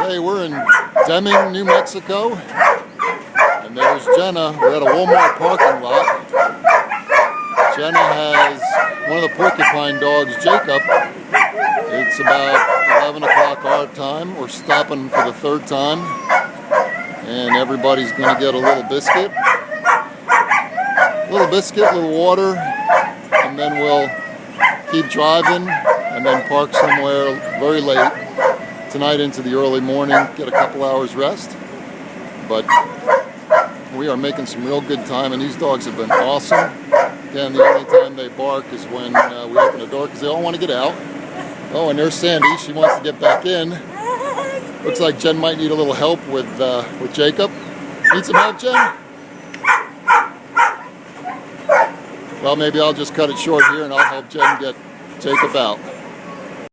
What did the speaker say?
Okay, we're in Deming, New Mexico, and there's Jenna. We're at a Walmart parking lot. Jenna has one of the porcupine dogs, Jacob. It's about 11 o'clock our time. We're stopping for the third time, and everybody's going to get a little biscuit. A little water, and then we'll keep driving and then park somewhere very late tonight into the early morning, get a couple hours rest. But we are making some real good time, and these dogs have been awesome. Again, the only time they bark is when we open the door because they all want to get out. Oh, and there's Sandy. She wants to get back in. Looks like Jen might need a little help with Jacob. Need some help, Jen? Well, maybe I'll just cut it short here and I'll help Jen get Jacob out.